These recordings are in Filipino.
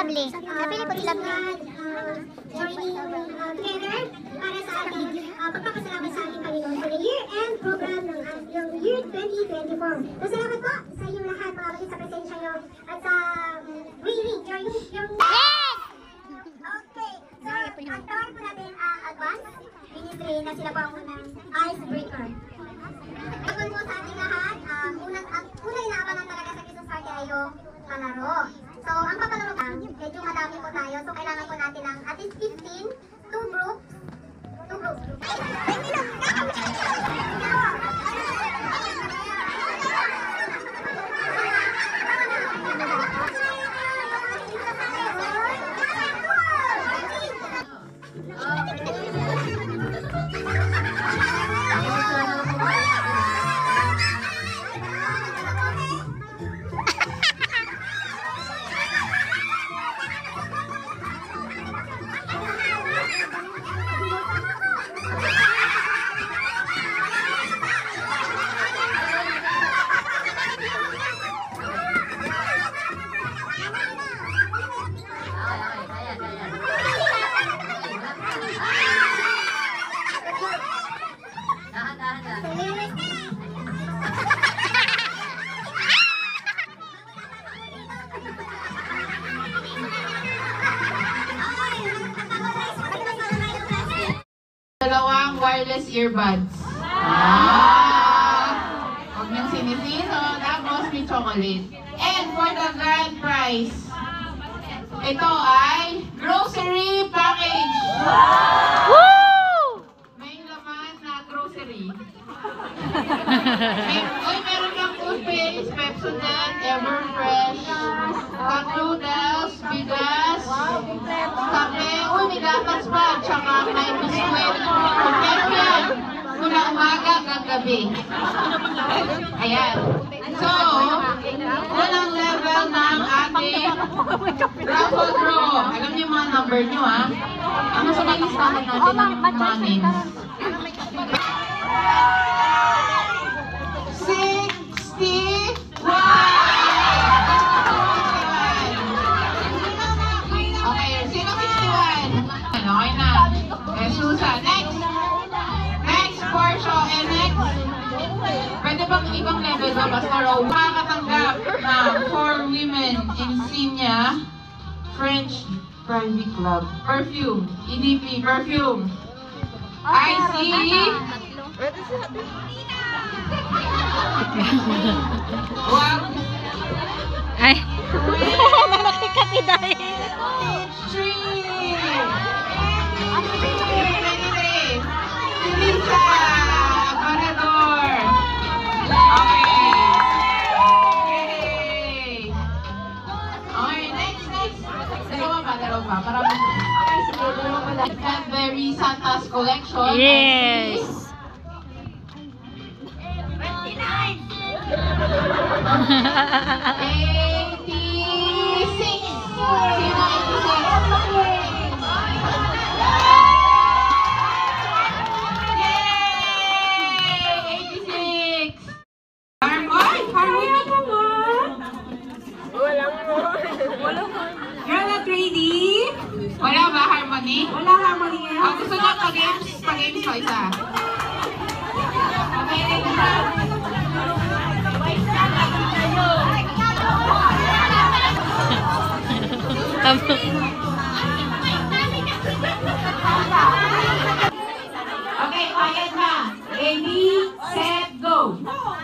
lovely. Napili ko si lovely. Joining together para sa ating pagpapasalamat sa ating Panginoon for the year-end program ng yung year 2024. So, salamat po sa inyong lahat mga kapatid sa presensya nyo at sa really, yung okay. So, ang tawag po natin advance ministry na sila po ang unang icebreaker. Ayun po sa ating lahat, unang inaabangan talaga sa Christmas party ay yung palaro. So, ang papalaro lang, medyo madami po tayo. So, kailangan po natin ng at least 15, 2 groups. Dalawang wireless earbuds. Huwag niyong sinisino, tapos may chocolate. And for the grand prize, ito ay grocery package. May laman na grocery. Meron kang toothpaste, Pepsodent, Everfresh, cup noodles, bigas, kape, may gatas pa, tsaka may biskuit. Pero yan, mula umaga hanggang gabi. Ayan. So, unang level ng ating raffle draw. Alam niyo yung mga number niyo, ha? Ano sa may listahan natin ng mga names? 61! Okay, sino 61? Okay na. Susan, next. Next, Porsche, and next. Pwede bang ibang level ba? Basta raw, makakatanggap ng 4 women insignia French Private Club. Perfume. EDP, perfume. I see. Wow. Ay. Malaki kami dahil. 23. Lisa. Parador. Okay. Okay, next. Dalawa pa. Para Cadbury Santa's collection. Yes. 86. Sino 86? Harmony pa ba? You're not ready? Wala ba harmony? Wala harmony ngayon. Ang gusto na pa-games pa isa. Okay, quiet na. Ready, set, go. Go.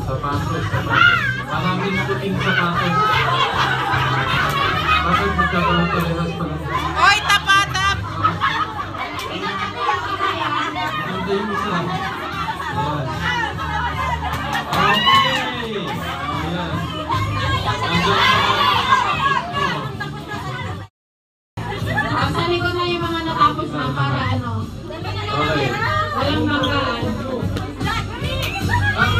Sapatos. Maraming puting sapatos. Bakit magkakaroon parehas pala? Oy, tapatap! Hindi yung isa. Ayan. Okay! Ayan. Sa likod na yung mga natapos na para ano. Okay. Walang magaan. Ah,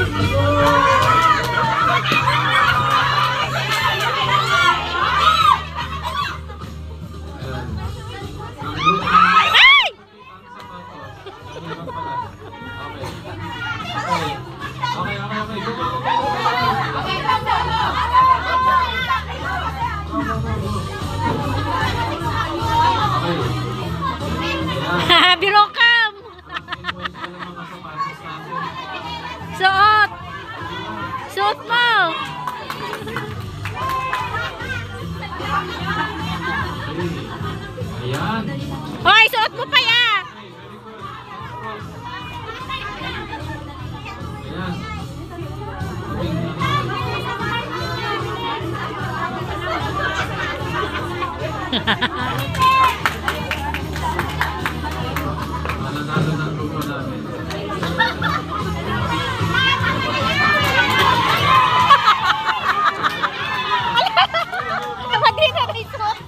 Hoy, suot mo pa ya! Ayan. Sabing ano. Mananalo ng grupo namin. Kapatid na may suot.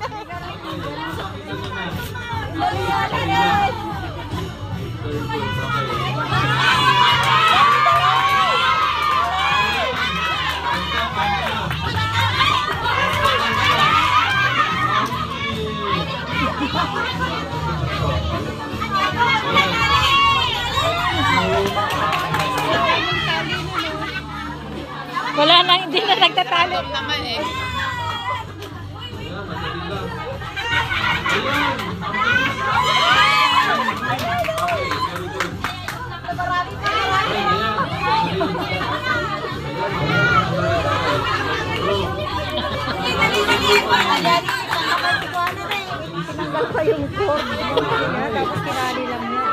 Wala na, hindi na nagtatalo. Naman eh. Ayan, madali lang. Ayan. Okay, very good. Tinanggal pa yung cord. Tapos kinali lang niya.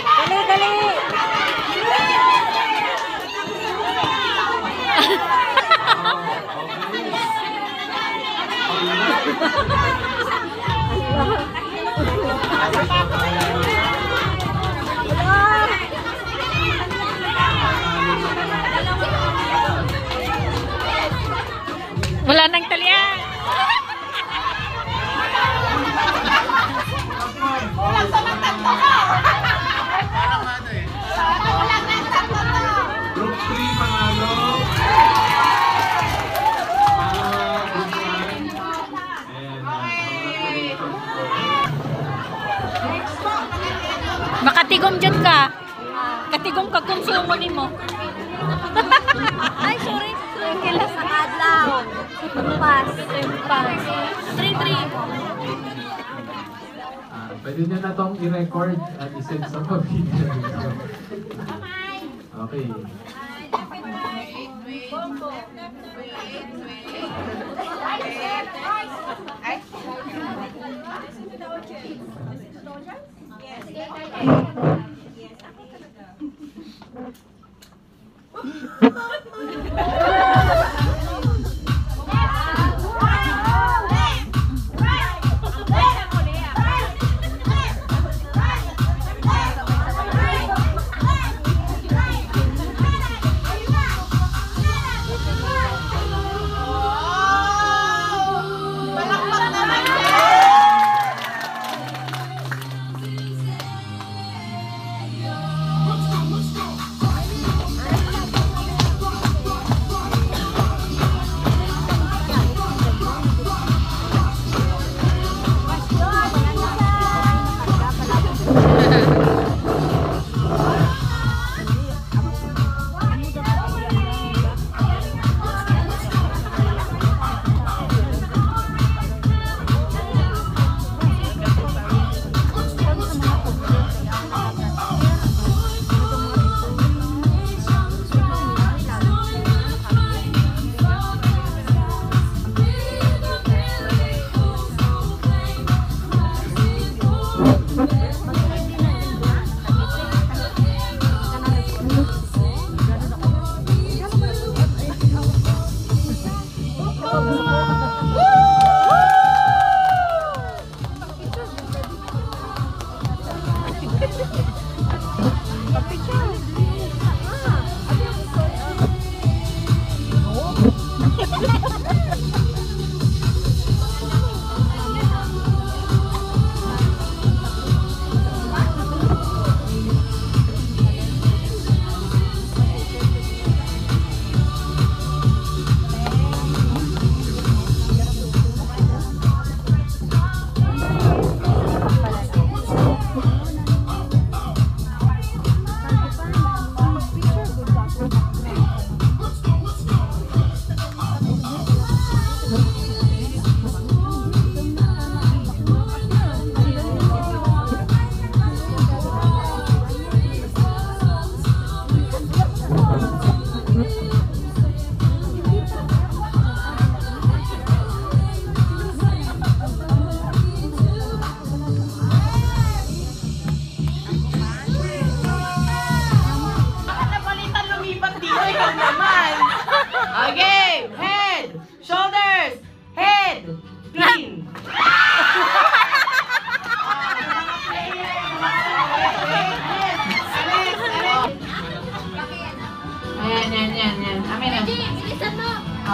Dali, dali! Wala nang talian. Group 3 panalo. Group 1. Makatigom dyan ka. Katigom ka kung sumo ni mo. Ay, sorry. Kila sa adlaw. Pass. Pass. 3-3. Pwede nyo na itong i-record at isend sa pamilya. Okay.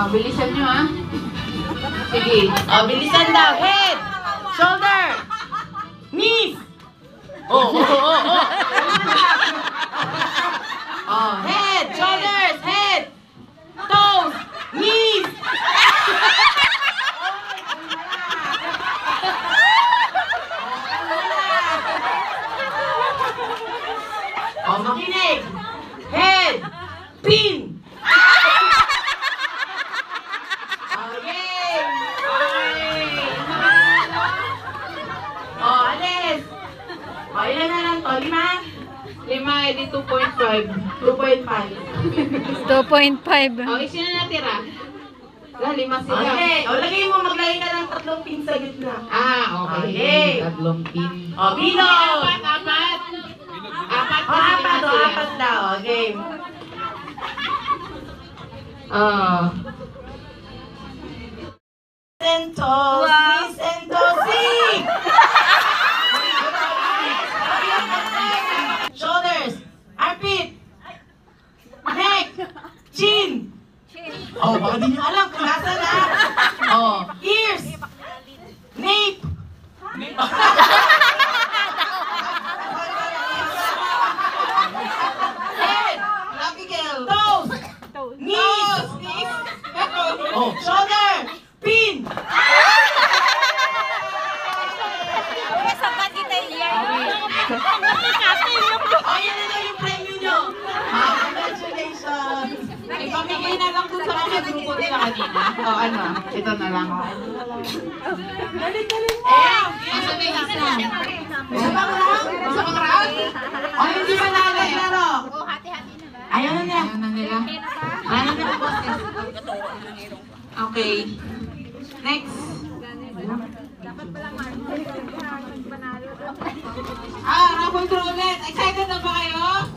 Bilisan nyo ha. Sige. Bilisan daw. Head. Shoulder. Knees. Head. Shoulders. Head. Toes. Knees. Makinig. Head. Pin. Alis! Ilan na lang to? 5? 5, edi 2.5. 2.5. 2.5. Sino natira? 5 sila. Okay. Lagay mo, maglagay ka ng 3 pin sa gitna. Okay. 3 pin. Bilog! Apat. Apat daw. Okay. Knees and toes. Sing! Shoulders, armpit, neck, chin. Baka di nyo alam kung nasa na. Ears, nape. Head, toes, knees, shoulder, pin. Sabat kita yan. Yan na daw yung premyo nyo. Congratulations. Ipamigay na lang dun sa mga grupo nila kanina. Ito na lang. Nasa may isa. Isa pang round? Hindi pa nakaglaro. Ayaw na nila. Ayaw na nila. Okay. Next. Raffle draw ulit. Excited na ba kayo?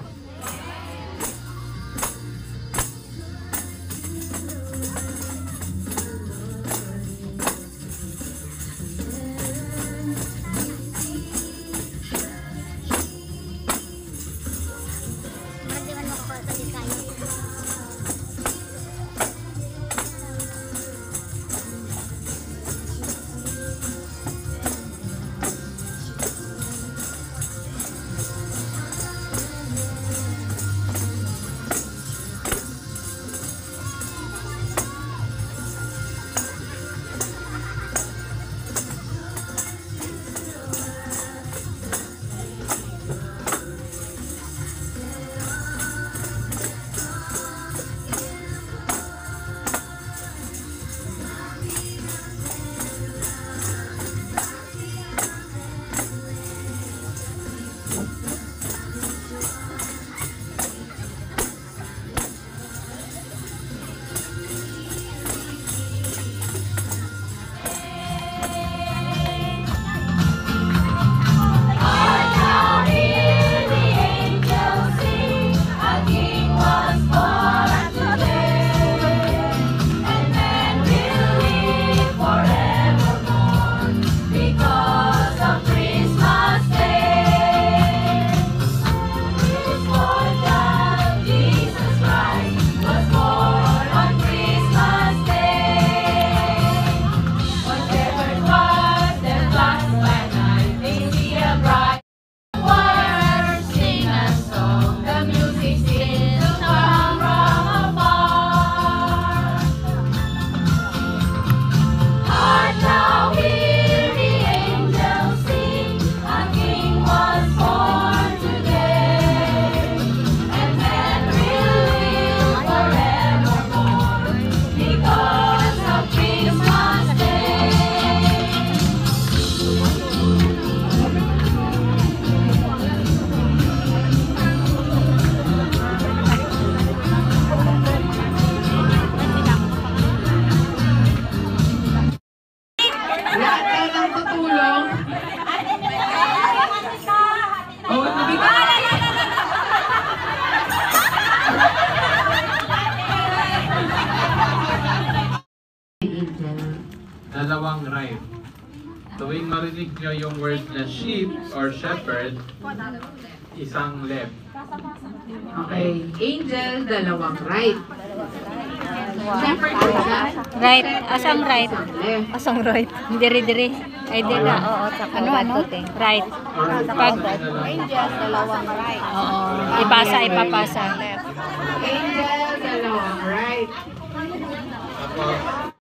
Dalawang rhyme. Tuwing marinig nyo yung word na sheep or shepherd, isang left. Okay. Angel, dalawang right. Shepherd isa. Right. Asang right? Left. Asang right? Diri. Ay, diri. Oo. Ano? Right. Pag, oo. Ipapasa. Angel, dalawang right. Tapos,